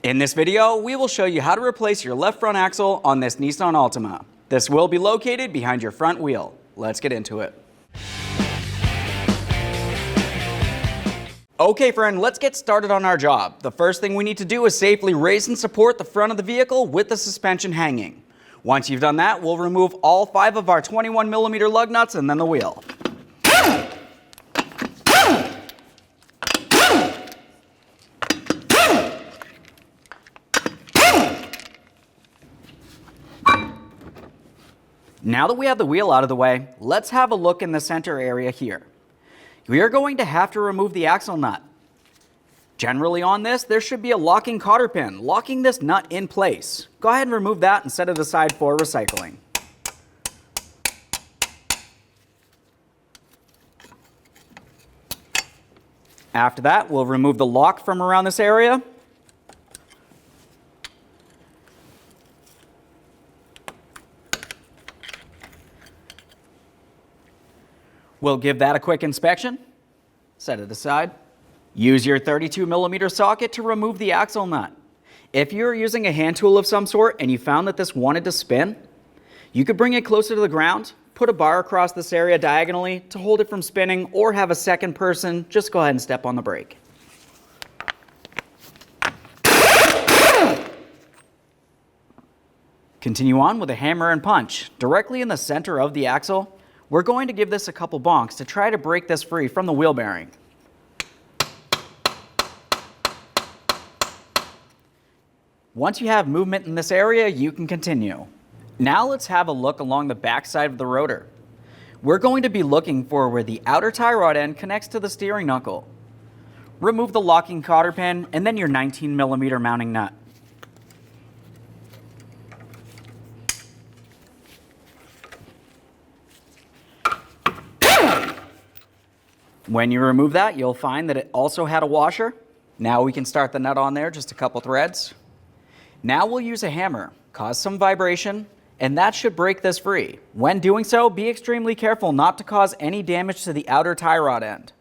In this video, we will show you how to replace your left front axle on this Nissan Altima. This will be located behind your front wheel. Let's get into it. Okay friend, let's get started on our job. The first thing we need to do is safely raise and support the front of the vehicle with the suspension hanging. Once you've done that, we'll remove all 5 of our 21mm lug nuts and then the wheel. Now that we have the wheel out of the way, let's have a look in the center area here. We are going to have to remove the axle nut. Generally on this, there should be a locking cotter pin locking this nut in place. Go ahead and remove that and set it aside for recycling. After that, we'll remove the lock from around this area. We'll give that a quick inspection. Set it aside. Use your 32mm socket to remove the axle nut. If you're using a hand tool of some sort and you found that this wanted to spin, you could bring it closer to the ground, put a bar across this area diagonally to hold it from spinning, or have a second person just go ahead and step on the brake. Continue on with a hammer and punch. Directly in the center of the axle, we're going to give this a couple bonks to try to break this free from the wheel bearing. Once you have movement in this area, you can continue. Now let's have a look along the back side of the rotor. We're going to be looking for where the outer tie rod end connects to the steering knuckle. Remove the locking cotter pin and then your 19mm mounting nut. When you remove that, you'll find that it also had a washer. Now we can start the nut on there, just a couple threads. Now we'll use a hammer, cause some vibration, and that should break this free. When doing so, be extremely careful not to cause any damage to the outer tie rod end.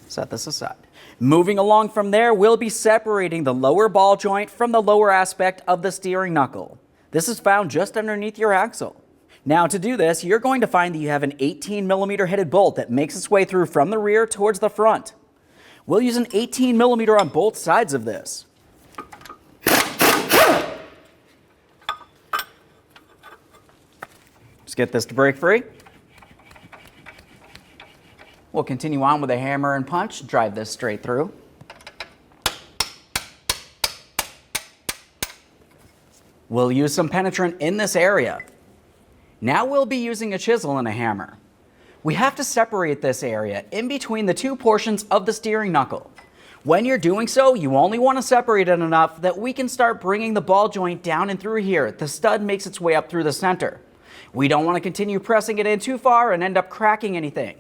Set this aside. Moving along from there, we'll be separating the lower ball joint from the lower aspect of the steering knuckle. This is found just underneath your axle. Now to do this, you're going to find that you have an 18mm headed bolt that makes its way through from the rear towards the front. We'll use an 18mm on both sides of this. Just get this to break free. We'll continue on with a hammer and punch, drive this straight through. We'll use some penetrant in this area. Now we'll be using a chisel and a hammer. We have to separate this area in between the two portions of the steering knuckle. When you're doing so, you only want to separate it enough that we can start bringing the ball joint down and through here. The stud makes its way up through the center. We don't want to continue pressing it in too far and end up cracking anything.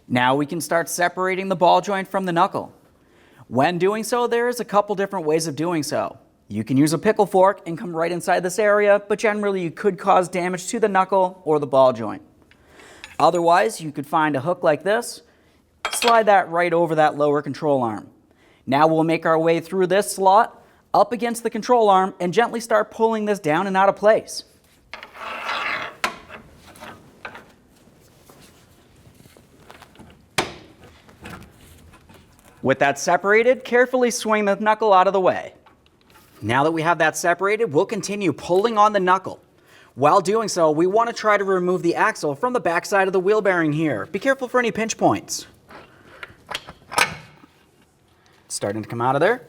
Now we can start separating the ball joint from the knuckle. When doing so, there's a couple different ways of doing so. You can use a pickle fork and come right inside this area, but generally you could cause damage to the knuckle or the ball joint. Otherwise, you could find a hook like this, slide that right over that lower control arm. Now we'll make our way through this slot, up against the control arm, and gently start pulling this down and out of place. With that separated, carefully swing the knuckle out of the way. Now that we have that separated, we'll continue pulling on the knuckle. While doing so, we want to try to remove the axle from the back side of the wheel bearing here. Be careful for any pinch points. It's starting to come out of there.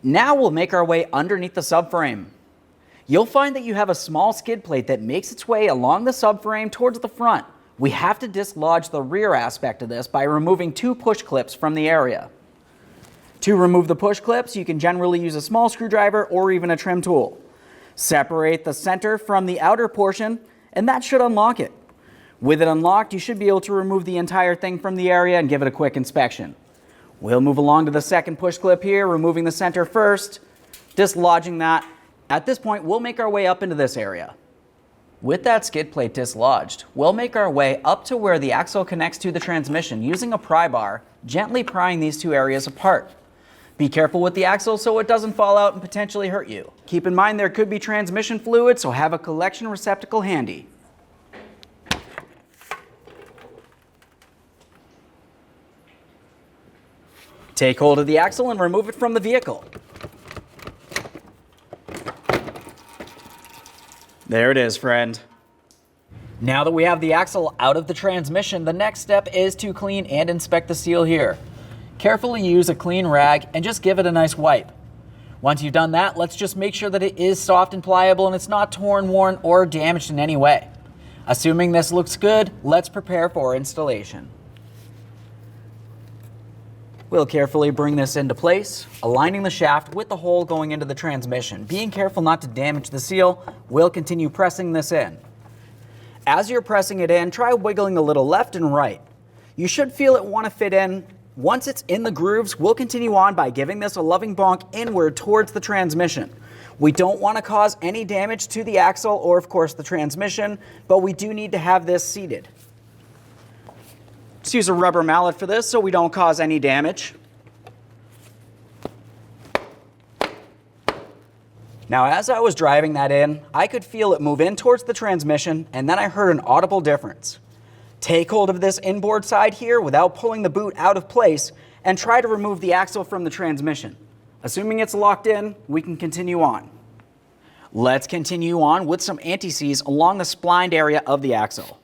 Now we'll make our way underneath the subframe. You'll find that you have a small skid plate that makes its way along the subframe towards the front. We have to dislodge the rear aspect of this by removing 2 push clips from the area. To remove the push clips, you can generally use a small screwdriver or even a trim tool. Separate the center from the outer portion, and that should unlock it. With it unlocked, you should be able to remove the entire thing from the area and give it a quick inspection. We'll move along to the second push clip here, removing the center first, dislodging that. At this point, we'll make our way up into this area. With that skid plate dislodged, we'll make our way up to where the axle connects to the transmission using a pry bar, gently prying these two areas apart. Be careful with the axle so it doesn't fall out and potentially hurt you. Keep in mind there could be transmission fluid, so have a collection receptacle handy. Take hold of the axle and remove it from the vehicle. There it is, friend. Now that we have the axle out of the transmission, the next step is to clean and inspect the seal here. Carefully use a clean rag and just give it a nice wipe. Once you've done that, let's just make sure that it is soft and pliable and it's not torn, worn, or damaged in any way. Assuming this looks good, let's prepare for installation. We'll carefully bring this into place, aligning the shaft with the hole going into the transmission. Being careful not to damage the seal, we'll continue pressing this in. As you're pressing it in, try wiggling a little left and right. You should feel it want to fit in. Once it's in the grooves, we'll continue on by giving this a loving bonk inward towards the transmission. We don't want to cause any damage to the axle or, of course, the transmission, but we do need to have this seated. Let's use a rubber mallet for this so we don't cause any damage. Now, as I was driving that in, I could feel it move in towards the transmission, and then I heard an audible difference. Take hold of this inboard side here without pulling the boot out of place and try to remove the axle from the transmission. Assuming it's locked in, we can continue on. Let's continue on with some anti-seize along the splined area of the axle.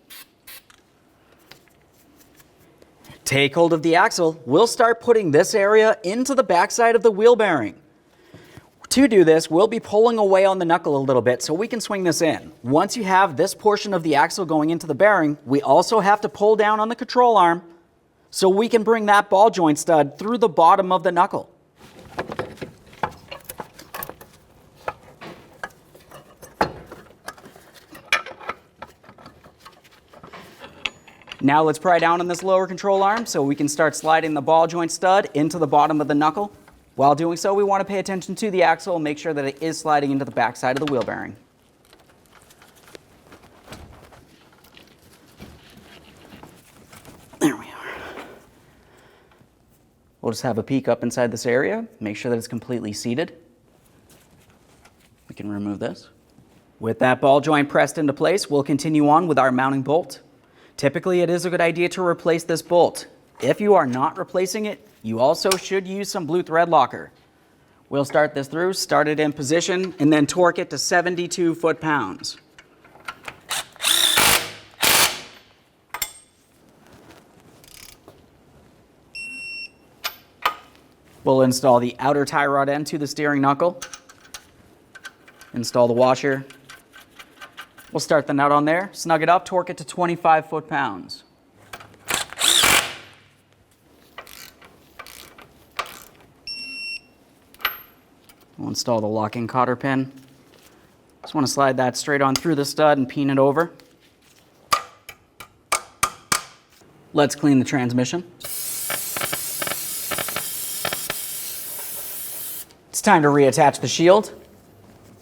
Take hold of the axle. We'll start putting this area into the backside of the wheel bearing. To do this, we'll be pulling away on the knuckle a little bit so we can swing this in. Once you have this portion of the axle going into the bearing, we also have to pull down on the control arm so we can bring that ball joint stud through the bottom of the knuckle. Now let's pry down on this lower control arm so we can start sliding the ball joint stud into the bottom of the knuckle. While doing so, we want to pay attention to the axle and make sure that it is sliding into the backside of the wheel bearing. There we are. We'll just have a peek up inside this area, make sure that it's completely seated. We can remove this. With that ball joint pressed into place, we'll continue on with our mounting bolt. Typically, it is a good idea to replace this bolt. If you are not replacing it, you also should use some blue thread locker. We'll start this through, start it in position, and then torque it to 72 foot-pounds. We'll install the outer tie rod end to the steering knuckle. Install the washer. We'll start the nut on there, snug it up, torque it to 25 foot-pounds. We'll install the locking cotter pin. Just want to slide that straight on through the stud and pin it over. Let's clean the transmission. It's time to reattach the shield.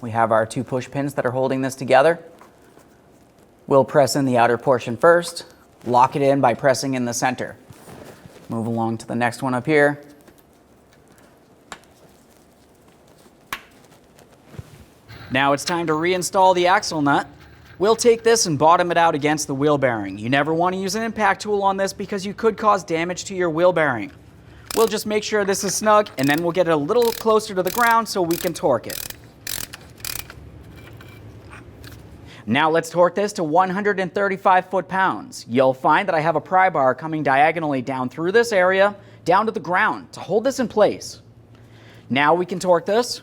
We have our two push pins that are holding this together. We'll press in the outer portion first, lock it in by pressing in the center. Move along to the next one up here. Now it's time to reinstall the axle nut. We'll take this and bottom it out against the wheel bearing. You never want to use an impact tool on this because you could cause damage to your wheel bearing. We'll just make sure this is snug and then we'll get it a little closer to the ground so we can torque it. Now let's torque this to 135 foot-pounds. You'll find that I have a pry bar coming diagonally down through this area, down to the ground to hold this in place. Now we can torque this.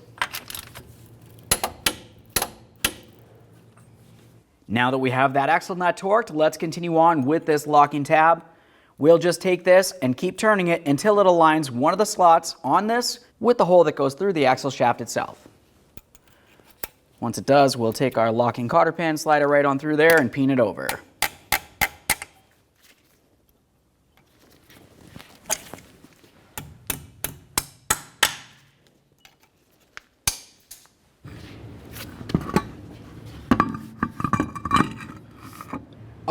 Now that we have that axle nut torqued, let's continue on with this locking tab. We'll just take this and keep turning it until it aligns one of the slots on this with the hole that goes through the axle shaft itself. Once it does, we'll take our locking cotter pin, slide it right on through there and pin it over.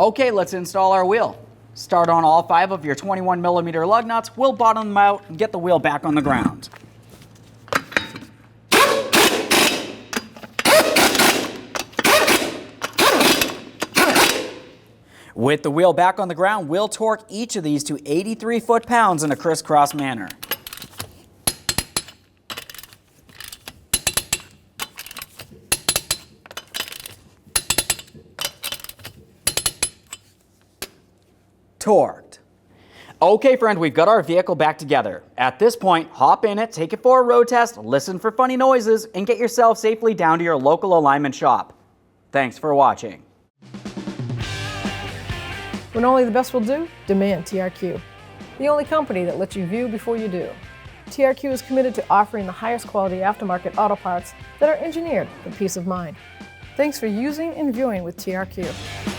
Okay, let's install our wheel. Start on all 5 of your 21mm lug nuts, we'll bottom them out and get the wheel back on the ground. With the wheel back on the ground, we'll torque each of these to 83 foot-pounds in a crisscross manner. Torqued. Okay, friend, we've got our vehicle back together. At this point, hop in it, take it for a road test, listen for funny noises, and get yourself safely down to your local alignment shop. Thanks for watching. When only the best will do, demand TRQ. The only company that lets you view before you do. TRQ is committed to offering the highest quality aftermarket auto parts that are engineered for peace of mind. Thanks for using and viewing with TRQ.